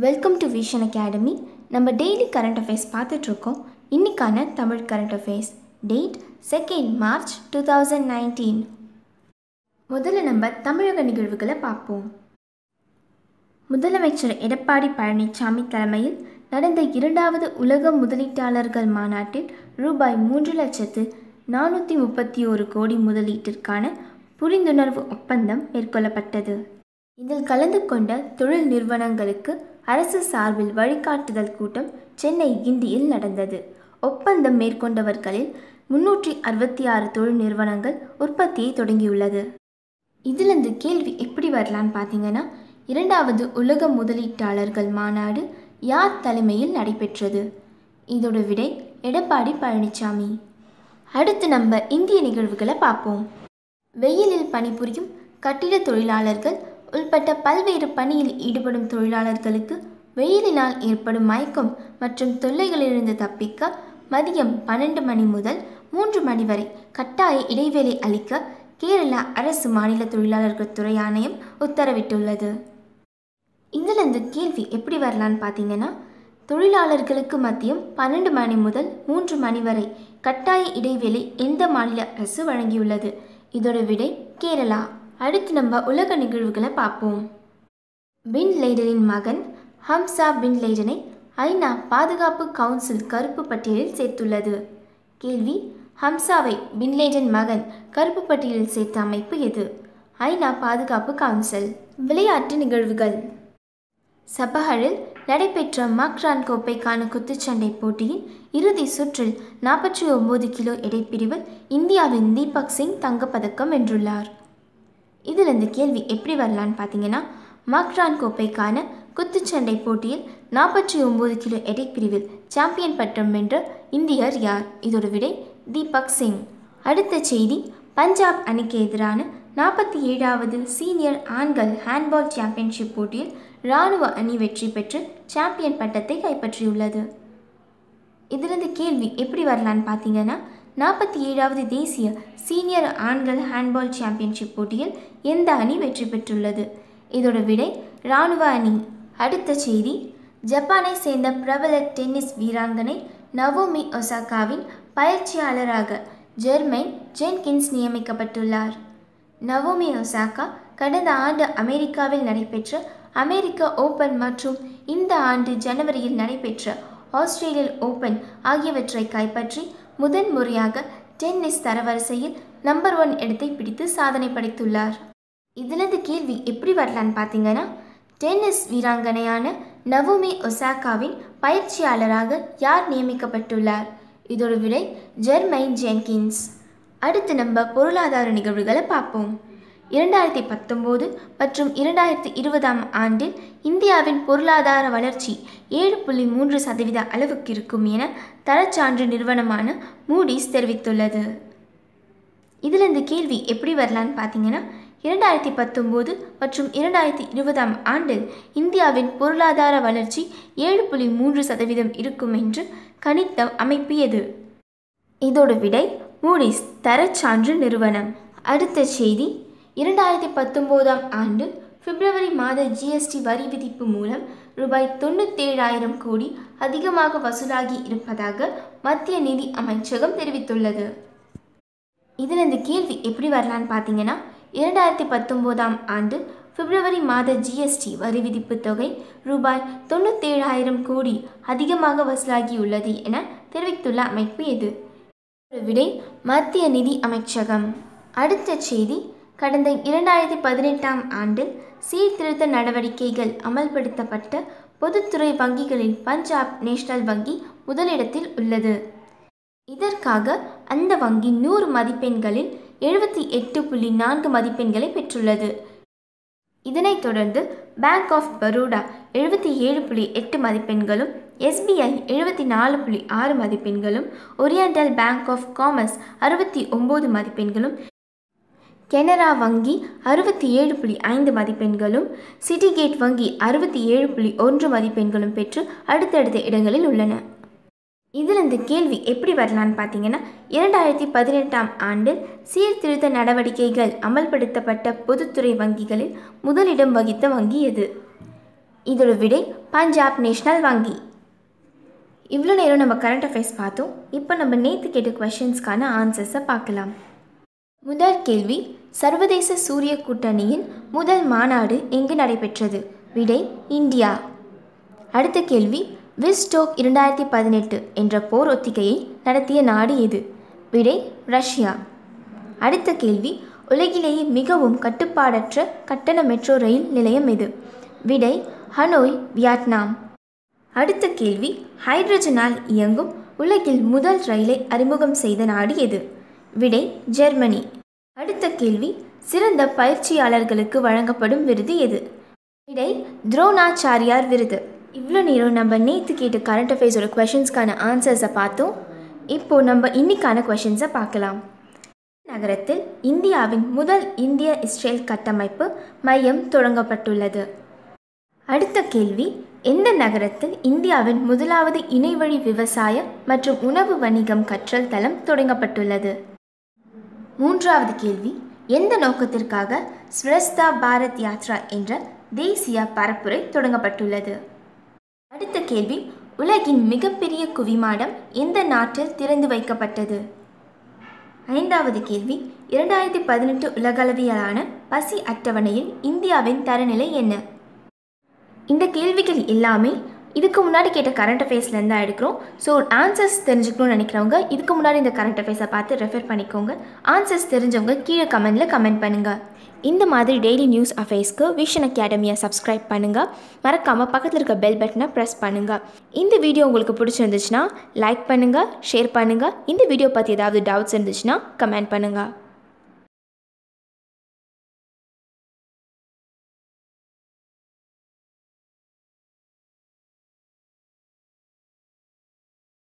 Welcome to vision academy. நம்ம daily current affairs பார்த்துட்ருக்கோம். இன்றைக்கான Tamil current affairs date 2 March 2019. முதல்ல நம்ம தமிழக நிகழ்வுகளை பார்ப்போம். முதலமைச்சர் எடப்பாடி பழனிசாமி தலைமையில் நடந்த 2வது உலக முதலீட்டாளர்கள் மாநாட்டில் ரூபாய் 3,431 கோடி முதலீட்டிற்கான புரிந்துணர்வு ஒப்பந்தம் மேற்கொள்ளப்பட்டது. இதில் கலந்து கொண்ட தொழில் நிறுவனங்களுக்கு அரசு சார்பில் வழிகாட்டுதல் கூட்டம் சென்னை கிண்டியில் நடந்தது. ஒப்பந்தம் மேற்கொண்டவர்களில் 366 தொழில் நிறுவனங்கள் உற்பத்தியை தொடங்கியுள்ளது. இதிலிருந்து கேள்வி எப்படி வரலான்னு பார்த்தீங்கன்னா, 2வது உலக முதலீட்டாளர்கள் மாநாடு யார் தலைமையில் நடைபெற்றது? இதோட விடை எடப்பாடி பழனிசாமி. அடுத்து நம்ம இந்திய நிகழ்வுகளை பார்ப்போம். வெயிலில் பணிபுரியும் கட்டிட தொழிலாளர்கள் உள்பட்ட பல்வேறு பணியில் ஈடுபடும் தொழிலாளர்களுக்கு வெயிலினால் ஏற்படும் மயக்கம் மற்றும் தொல்லைகளிலிருந்து தப்பிக்க மதியம் 12 மணி முதல் 3 மணி வரை கட்டாய இடைவேளை அளிக்க கேரள அரசு மாநில தொழிலாளர்கள் துறை ஆணையம் உத்தரவிட்டுள்ளது. இதிலிருந்து கேள்வி எப்படி வரலான்னு பார்த்தீங்கன்னா, தொழிலாளர்களுக்கு மதியம் 12 மணி முதல் 3 மணி வரை கட்டாய இடைவேளை எந்த மாநில அரசு வழங்கியுள்ளது? இதோட விடை கேரளா. அடுத்து நம்ம உலக நிகழ்வுகளை பார்ப்போம். பின் லேடனின் மகன் ஹம்சா பின் லேடனை ஐநா பாதுகாப்பு கவுன்சில் கருப்பு பட்டியலில் சேர்த்துள்ளது. கேள்வி: ஹம்சாவை பின் லேடன் மகன் கருப்பு பட்டியலில் சேர்த்த அமைப்பு எது? ஐநா பாதுகாப்பு கவுன்சில். விளையாட்டு நிகழ்வுகள். சபஹரில் நடைபெற்ற மக்ரான் கோப்பைக்கான குத்துச்சண்டை போட்டியின் இறுதி சுற்றில் 49 கிலோ எடைப்பிரிவில் இந்தியாவின் தீபக் சிங் தங்கப்பதக்கம் வென்றுள்ளார். இதிலிருந்து கேள்வி எப்படி வரலான்னு பார்த்தீங்கன்னா, மக்ரான் கோப்பைக்கான குத்துச்சண்டை போட்டியில் 49 கிலோ எடைப்பிரிவில் சாம்பியன் பட்டம் வென்ற இந்தியர் யார்? இதோட விடை தீபக் சிங். அடுத்த செய்தி: பஞ்சாப் அணிக்கு எதிரான 47வது சீனியர் ஆண்கள் ஹேண்ட்பால் சாம்பியன்ஷிப் போட்டியில் இராணுவ அணி வெற்றி பெற்று சாம்பியன் பட்டத்தை கைப்பற்றியுள்ளது. இதிலிருந்து கேள்வி எப்படி வரலான்னு பார்த்தீங்கன்னா, 47வது தேசிய சீனியர் ஆண்கள் ஹேண்ட்பால் சாம்பியன்ஷிப் போட்டியில் எந்த அணி வெற்றி பெற்றுள்ளது? இதோட விடை இராணுவ அணி. அடுத்த செய்தி: ஜப்பானை சேர்ந்த பிரபல டென்னிஸ் வீராங்கனை நவோமி ஒசாகாவின் பயிற்சியாளராக ஜெர்மைன் ஜென்கின்ஸ் நியமிக்கப்பட்டுள்ளார். நவோமி ஒசாகா கடந்த ஆண்டு அமெரிக்காவில் நடைபெற்ற அமெரிக்க ஓபன் மற்றும் இந்த ஆண்டு ஜனவரியில் நடைபெற்ற ஆஸ்திரேலியன் ஓபன் ஆகியவற்றை கைப்பற்றி முதன்முறையாக டென்னிஸ் தரவரிசையில் நம்பர் 1 இடத்தை பிடித்து சாதனை படைத்துள்ளார். இதிலிருந்து கேள்வி எப்படி வரலான்னு பார்த்தீங்கன்னா, டென்னிஸ் வீராங்கனையான நவோமி ஒசாகாவின் பயிற்சியாளராக யார் நியமிக்கப்பட்டுள்ளார்? இதோட விடை ஜெர்மைன் ஜென்கின்ஸ். அடுத்து நம்ம பொருளாதார நிகழ்வுகளை பார்ப்போம். 2019 மற்றும் 2020 ஆண்டில் இந்தியாவின் பொருளாதார வளர்ச்சி 7.3% அளவுக்கு இருக்கும் என தரச்சான்று நிறுவனமான மூடிஸ் தெரிவித்துள்ளது. இதிலிருந்து கேள்வி எப்படி வரலான்னு பார்த்தீங்கன்னா, 2019 மற்றும் 2020 ஆண்டில் இந்தியாவின் பொருளாதார வளர்ச்சி 7.3% இருக்கும் என்று கணித்த அமைப்பு எது? இதோட விடை மூடிஸ் தரச்சான்று நிறுவனம். அடுத்த செய்தி: 2019 ஆண்டு பிப்ரவரி மாத ஜிஎஸ்டி வரி விதிப்பு மூலம் ரூபாய் 97,000 கோடி அதிகமாக வசூலாகி இருப்பதாக மத்திய நிதி அமைச்சகம் தெரிவித்துள்ளது. இதிலிருந்து கேள்வி எப்படி வரலான்னு பார்த்தீங்கன்னா, 2019 ஆண்டு பிப்ரவரி மாத ஜிஎஸ்டி வரி விதிப்பு தொகை ரூபாய் 97,000 கோடி அதிகமாக வசூலாகியுள்ளது என தெரிவித்துள்ள அமைப்பு எது? விடை மத்திய நிதி அமைச்சகம். அடுத்த செய்தி: கடந்த 2018 ஆண்டில் சீர்திருத்த நடவடிக்கைகள் அமல்படுத்தப்பட்ட பொதுத்துறை வங்கிகளில் பஞ்சாப் நேஷனல் வங்கி முதலிடத்தில் உள்ளது. இதற்காக அந்த வங்கி 100 மதிப்பெண்களில் 78.4 மதிப்பெண்களை பெற்றுள்ளது. இதனைத் தொடர்ந்து பேங்க் ஆஃப் பரோடா 77.8 மதிப்பெண்களும், எஸ்பிஐ 74.6 மதிப்பெண்களும், ஓரியண்டல் பேங்க் ஆஃப் காமர்ஸ் 69 மதிப்பெண்களும், கனரா வங்கி 67.5 மதிப்பெண்களும், சிட்டிகேட் வங்கி 67.1 மதிப்பெண்களும் பெற்று அடுத்தடுத்த இடங்களில் உள்ளன. இதிலிருந்து கேள்வி எப்படி வரலான்னு பார்த்தீங்கன்னா, 2018 ஆண்டில் சீர்திருத்த நடவடிக்கைகள் அமல்படுத்தப்பட்ட பொதுத்துறை வங்கிகளில் முதலிடம் வகித்த வங்கி எது? இதோட விடை பஞ்சாப் நேஷ்னல் வங்கி. இவ்வளோ நேரம் நம்ம கரண்ட் அஃபேர்ஸ் பார்த்தோம். இப்போ நம்ம நேற்று கேட்ட கொஷின்ஸ்க்கான ஆன்சர்ஸை பார்க்கலாம். முதல் கேள்வி, சர்வதேச சூரிய கூட்டணியின் முதல் மாநாடு எங்கு நடைபெற்றது? விடை இந்தியா. அடுத்த கேள்வி, விஸ்டோக் 2018 என்ற போர் ஒத்திகையை நடத்திய நாடு எது? விடை ரஷ்யா. அடுத்த கேள்வி, உலகிலேயே மிகவும் கட்டுப்பாடற்ற கட்டண மெட்ரோ ரயில் நிலையம் எது? விடை ஹனோய், வியட்நாம். அடுத்த கேள்வி, ஹைட்ரஜனால் இயங்கும் உலகில் முதல் ரயிலை அறிமுகம் செய்த நாடு எது? விடை ஜெர்மனி. அடுத்த கேள்வி, சிறந்த பயிற்சியாளர்களுக்கு வழங்கப்படும் விருது எது? விடை துரோணாச்சாரியார் விருது. இவ்வளோ நேரம் நம்ம நேற்று கேட்ட கரண்ட் அஃபேர்ஸோட கொஷின்ஸ்க்கான ஆன்சர்ஸை பார்த்தோம். இப்போது நம்ம இன்னைக்கான கொஷின்ஸை பார்க்கலாம். நகரத்தில் இந்தியாவின் முதல் இந்திய இஸ்ரேல் கட்டமைப்பு மையம் தொடங்கப்பட்டுள்ளது. அடுத்த கேள்வி, எந்த நகரத்தில் இந்தியாவின் முதலாவது இணைவழி விவசாய மற்றும் உணவு வணிகம் கற்றல் தளம் தொடங்கப்பட்டுள்ளது? மூன்றாவது கேள்வி, எந்த நோக்கத்திற்காக ஸ்வஸ்தா பாரத் யாத்ரா என்ற தேசிய பரப்புரை தொடங்கப்பட்டுள்ளது? அடுத்த கேள்வி, உலகின் மிகப்பெரிய குவிமாடம் எந்த நாட்டில் திறந்து வைக்கப்பட்டது? ஐந்தாவது கேள்வி, 2018 உலகளவியலான பசி அட்டவணையில் இந்தியாவின் தரநிலை என்ன? இந்த கேள்விகள் எல்லாமே இதுக்கு முன்னாடி கேட்ட கரண்ட் அஃபேர்ஸ்லேருந்து தான் எடுக்கிறோம். ஸோ ஆன்சர்ஸ் தெரிஞ்சுக்கணும்னு நினைக்கிறவங்க இதுக்கு முன்னாடி இந்த கரண்ட் அஃபேர்ஸை பார்த்து ரெஃபர் பண்ணிக்கோங்க. ஆன்சர்ஸ் தெரிஞ்சவங்க கீழே கமெண்டில் கமெண்ட் பண்ணுங்கள். இந்த மாதிரி டெய்லி நியூஸ் அஃபேர்ஸ்க்கு விஷன் அகாடமியை சப்ஸ்கிரைப் பண்ணுங்கள். மறக்காமல் பக்கத்தில் இருக்க பெல் பட்டனை ப்ரெஸ் பண்ணுங்கள். இந்த வீடியோ உங்களுக்கு பிடிச்சிருந்துச்சுன்னா லைக் பண்ணுங்கள், ஷேர் பண்ணுங்கள். இந்த வீடியோ பற்றி ஏதாவது டவுட்ஸ் இருந்துச்சுன்னா கமெண்ட் பண்ணுங்கள்.